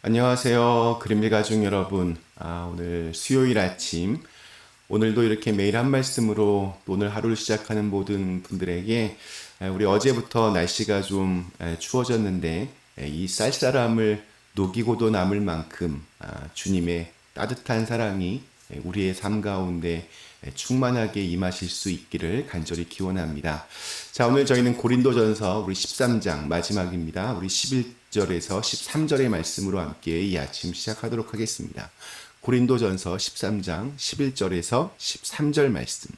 안녕하세요. 그림의 가족 여러분. 오늘 수요일 아침, 오늘도 이렇게 매일 한 말씀으로 오늘 하루를 시작하는 모든 분들에게 우리 어제부터 날씨가 좀 추워졌는데 이 쌀쌀함을 녹이고도 남을 만큼 주님의 따뜻한 사랑이 우리의 삶 가운데 충만하게 임하실 수 있기를 간절히 기원합니다. 자, 오늘 저희는 고린도전서 우리 13장 마지막입니다. 우리 11절에서 13절의 말씀으로 함께 이 아침 시작하도록 하겠습니다. 고린도전서 13장 11절에서 13절 말씀.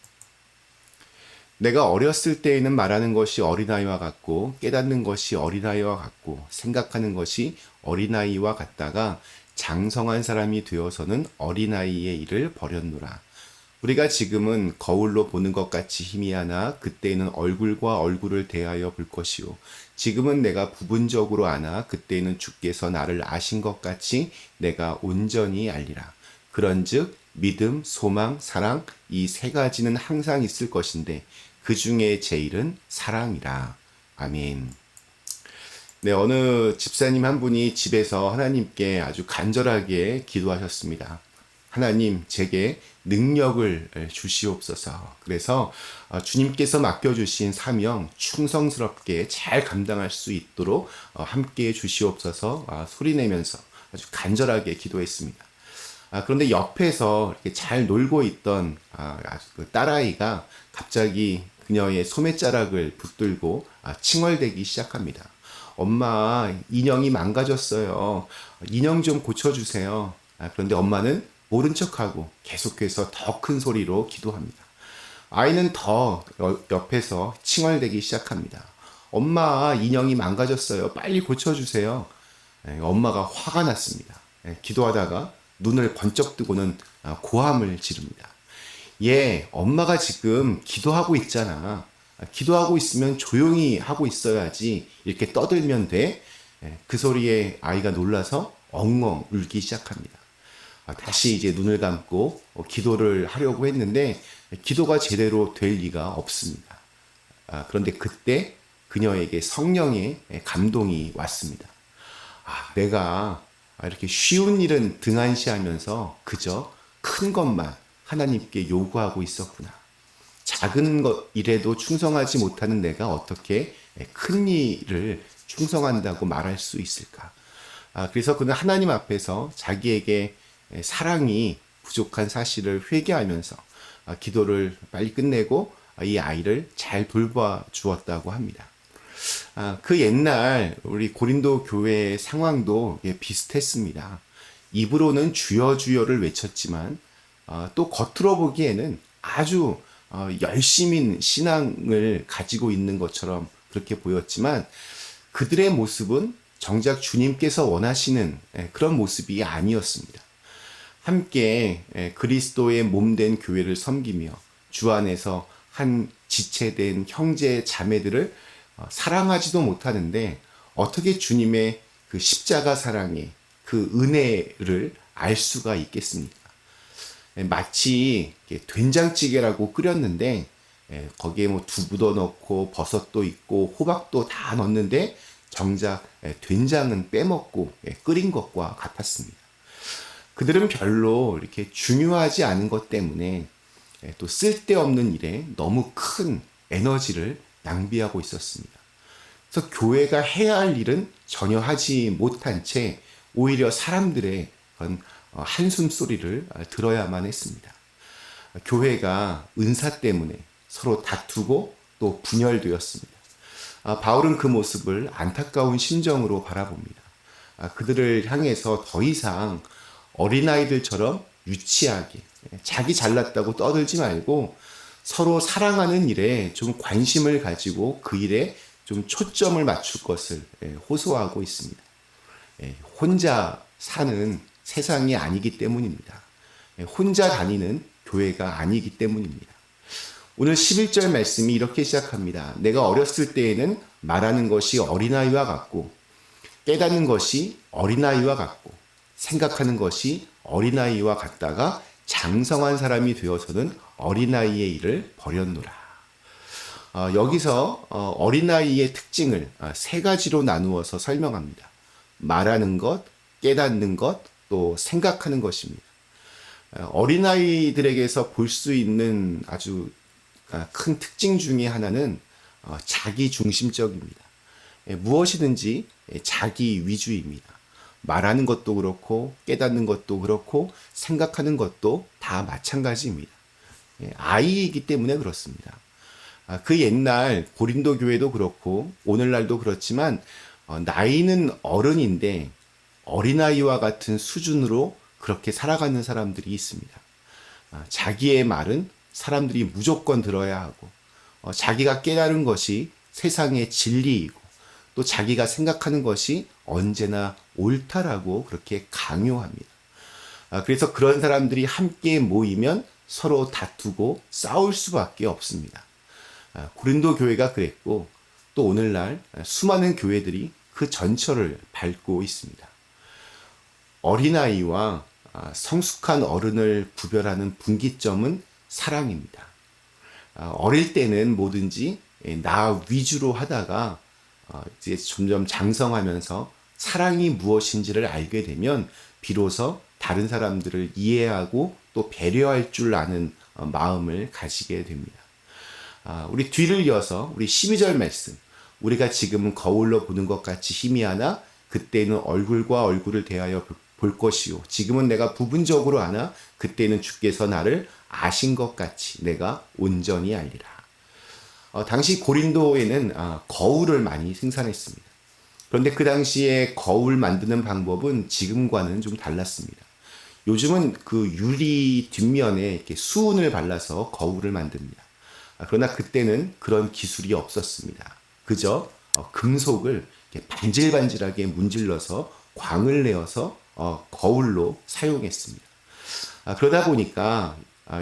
내가 어렸을 때에는 말하는 것이 어린아이와 같고 깨닫는 것이 어린아이와 같고 생각하는 것이 어린아이와 같다가 장성한 사람이 되어서는 어린아이의 일을 버렸노라. 우리가 지금은 거울로 보는 것 같이 희미하나 그때에는 얼굴과 얼굴을 대하여 볼 것이요. 지금은 내가 부분적으로 아나 그때에는 주께서 나를 아신 것 같이 내가 온전히 알리라. 그런즉 믿음, 소망, 사랑 이 세 가지는 항상 있을 것인데 그 중에 제일은 사랑이라. 아멘. 네, 어느 집사님 한 분이 집에서 하나님께 아주 간절하게 기도하셨습니다. 하나님, 제게 능력을 주시옵소서. 그래서 주님께서 맡겨주신 사명 충성스럽게 잘 감당할 수 있도록 함께 해 주시옵소서 소리내면서 아주 간절하게 기도했습니다. 그런데 옆에서 이렇게 잘 놀고 있던 그 딸아이가 갑자기 그녀의 소매자락을 붙들고 칭얼대기 시작합니다. 엄마, 인형이 망가졌어요. 인형 좀 고쳐주세요. 그런데 엄마는 모른 척하고 계속해서 더 큰 소리로 기도합니다. 아이는 더 옆에서 칭얼대기 시작합니다. 엄마, 인형이 망가졌어요. 빨리 고쳐주세요. 엄마가 화가 났습니다. 기도하다가 눈을 번쩍 뜨고는 고함을 지릅니다. 얘, 엄마가 지금 기도하고 있잖아. 기도하고 있으면 조용히 하고 있어야지. 이렇게 떠들면 돼. 그 소리에 아이가 놀라서 엉엉 울기 시작합니다. 다시 이제 눈을 감고 기도를 하려고 했는데 기도가 제대로 될 리가 없습니다. 그런데 그때 그녀에게 성령의 감동이 왔습니다. 내가 이렇게 쉬운 일은 등한시하면서 그저 큰 것만 하나님께 요구하고 있었구나. 작은 것 일에도 충성하지 못하는 내가 어떻게 큰 일을 충성한다고 말할 수 있을까? 그래서 그는 하나님 앞에서 자기에게 사랑이 부족한 사실을 회개하면서 기도를 빨리 끝내고 이 아이를 잘 돌봐 주었다고 합니다. 그 옛날 우리 고린도 교회의 상황도 비슷했습니다. 입으로는 주여 주여를 외쳤지만 또 겉으로 보기에는 아주 열심인 신앙을 가지고 있는 것처럼 그렇게 보였지만 그들의 모습은 정작 주님께서 원하시는 그런 모습이 아니었습니다. 함께 그리스도의 몸된 교회를 섬기며 주 안에서 한 지체된 형제 자매들을 사랑하지도 못하는데 어떻게 주님의 그 십자가 사랑의 그 은혜를 알 수가 있겠습니까? 마치 된장찌개라고 끓였는데 거기에 뭐 두부도 넣고 버섯도 있고 호박도 다 넣었는데 정작 된장은 빼먹고 끓인 것과 같았습니다. 그들은 별로 이렇게 중요하지 않은 것 때문에 또 쓸데없는 일에 너무 큰 에너지를 낭비하고 있었습니다. 그래서 교회가 해야 할 일은 전혀 하지 못한 채 오히려 사람들의 그런 한숨 소리를 들어야만 했습니다. 교회가 은사 때문에 서로 다투고 또 분열되었습니다. 바울은 그 모습을 안타까운 심정으로 바라봅니다. 그들을 향해서 더 이상 어린아이들처럼 유치하게 자기 잘났다고 떠들지 말고 서로 사랑하는 일에 좀 관심을 가지고 그 일에 좀 초점을 맞출 것을 호소하고 있습니다. 혼자 사는 세상이 아니기 때문입니다. 혼자 다니는 교회가 아니기 때문입니다. 오늘 11절 말씀이 이렇게 시작합니다. 내가 어렸을 때에는 말하는 것이 어린아이와 같고 깨닫는 것이 어린아이와 같고 생각하는 것이 어린아이와 같다가 장성한 사람이 되어서는 어린아이의 일을 버렸노라. 여기서 어린아이의 특징을 세 가지로 나누어서 설명합니다. 말하는 것, 깨닫는 것, 또 생각하는 것입니다. 어린아이들에게서 볼 수 있는 아주 큰 특징 중에 하나는 자기 중심적입니다. 무엇이든지 자기 위주입니다. 말하는 것도 그렇고 깨닫는 것도 그렇고 생각하는 것도 다 마찬가지입니다. 아이이기 때문에 그렇습니다. 그 옛날 고린도 교회도 그렇고 오늘날도 그렇지만 나이는 어른인데 어린아이와 같은 수준으로 그렇게 살아가는 사람들이 있습니다. 자기의 말은 사람들이 무조건 들어야 하고 자기가 깨달은 것이 세상의 진리이고 또 자기가 생각하는 것이 언제나 옳다라고 그렇게 강요합니다. 그래서 그런 사람들이 함께 모이면 서로 다투고 싸울 수밖에 없습니다. 고린도 교회가 그랬고 또 오늘날 수많은 교회들이 그 전철을 밟고 있습니다. 어린아이와 성숙한 어른을 구별하는 분기점은 사랑입니다. 어릴 때는 뭐든지 나 위주로 하다가 이제 점점 장성하면서 사랑이 무엇인지를 알게 되면 비로소 다른 사람들을 이해하고 또 배려할 줄 아는 마음을 가지게 됩니다. 우리 뒤를 이어서 우리 12절 말씀, 우리가 지금 거울로 보는 것 같이 희미하나 그때는 얼굴과 얼굴을 대하여 볼 것이요 지금은 내가 부분적으로 아나 그때는 주께서 나를 아신 것 같이 내가 온전히 알리라. 당시 고린도에는 거울을 많이 생산했습니다. 그런데 그 당시에 거울 만드는 방법은 지금과는 좀 달랐습니다. 요즘은 그 유리 뒷면에 이렇게 수은을 발라서 거울을 만듭니다. 그러나 그때는 그런 기술이 없었습니다. 그저 금속을 이렇게 반질반질하게 문질러서 광을 내어서 거울로 사용했습니다. 그러다 보니까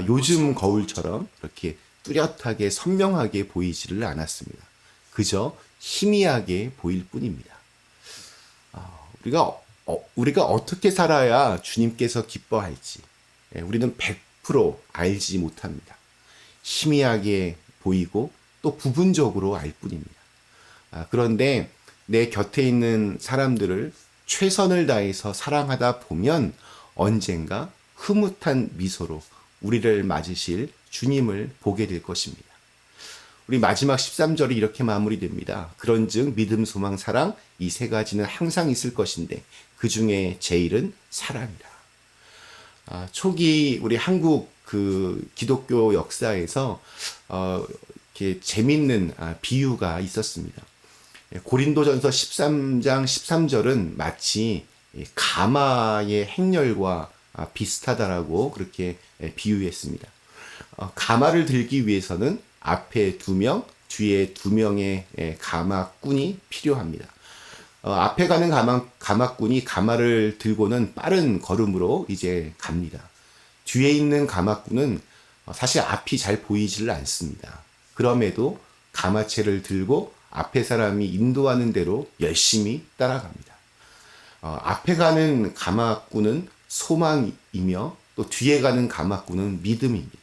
요즘 거울처럼 그렇게 뚜렷하게 선명하게 보이지를 않았습니다. 그저 희미하게 보일 뿐입니다. 우리가 어떻게 살아야 주님께서 기뻐할지 우리는 100% 알지 못합니다. 희미하게 보이고 또 부분적으로 알 뿐입니다. 그런데 내 곁에 있는 사람들을 최선을 다해서 사랑하다 보면 언젠가 흐뭇한 미소로 우리를 맞으실 주님을 보게 될 것입니다. 우리 마지막 13절이 이렇게 마무리됩니다. 그런즉 믿음, 소망, 사랑 이 세 가지는 항상 있을 것인데 그 중에 제일은 사랑이라. 초기 우리 한국 그 기독교 역사에서 이렇게 재밌는 비유가 있었습니다. 고린도전서 13장 13절은 마치 가마의 행렬과 비슷하다라고 그렇게 비유했습니다. 가마를 들기 위해서는 앞에 2명, 뒤에 2명의 가마꾼이 필요합니다. 앞에 가는 가마꾼이 가마를 들고는 빠른 걸음으로 이제 갑니다. 뒤에 있는 가마꾼은 사실 앞이 잘 보이지를 않습니다. 그럼에도 가마채를 들고 앞에 사람이 인도하는 대로 열심히 따라갑니다. 앞에 가는 가마꾼은 소망이며 또 뒤에 가는 가마꾼은 믿음입니다.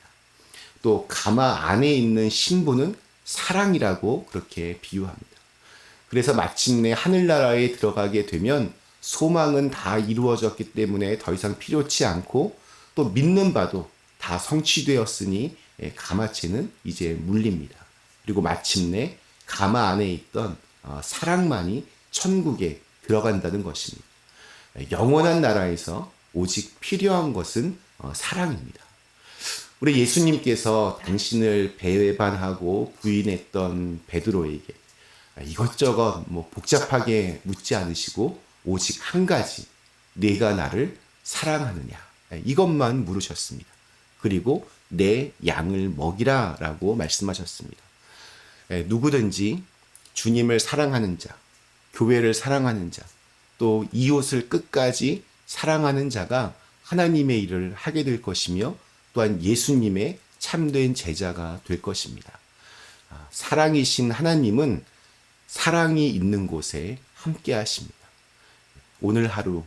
또 가마 안에 있는 신부는 사랑이라고 그렇게 비유합니다. 그래서 마침내 하늘나라에 들어가게 되면 소망은 다 이루어졌기 때문에 더 이상 필요치 않고 또 믿는 바도 다 성취되었으니 가마채는 이제 물립니다. 그리고 마침내 가마 안에 있던 사랑만이 천국에 들어간다는 것입니다. 영원한 나라에서 오직 필요한 것은 사랑입니다. 우리 예수님께서 당신을 배반하고 부인했던 베드로에게 이것저것 복잡하게 묻지 않으시고 오직 한 가지, 네가 나를 사랑하느냐 이것만 물으셨습니다. 그리고 내 양을 먹이라 라고 말씀하셨습니다. 누구든지 주님을 사랑하는 자, 교회를 사랑하는 자, 또 이웃을 끝까지 사랑하는 자가 하나님의 일을 하게 될 것이며 또한 예수님의 참된 제자가 될 것입니다. 사랑이신 하나님은 사랑이 있는 곳에 함께 하십니다. 오늘 하루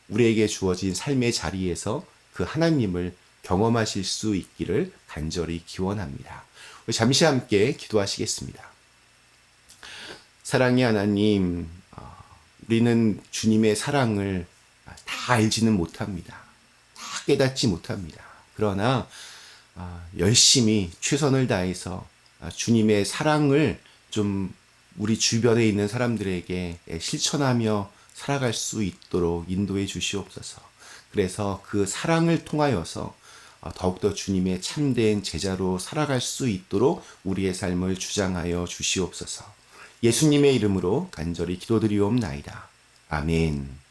우리에게 주어진 삶의 자리에서 그 하나님을 경험하실 수 있기를 간절히 기원합니다. 잠시 함께 기도하시겠습니다. 사랑의 하나님, 우리는 주님의 사랑을 다 알지는 못합니다. 다 깨닫지 못합니다. 그러나 열심히 최선을 다해서 주님의 사랑을 좀 우리 주변에 있는 사람들에게 실천하며 살아갈 수 있도록 인도해 주시옵소서. 그래서 그 사랑을 통하여서 더욱더 주님의 참된 제자로 살아갈 수 있도록 우리의 삶을 주장하여 주시옵소서. 예수님의 이름으로 간절히 기도드리옵나이다. 아멘.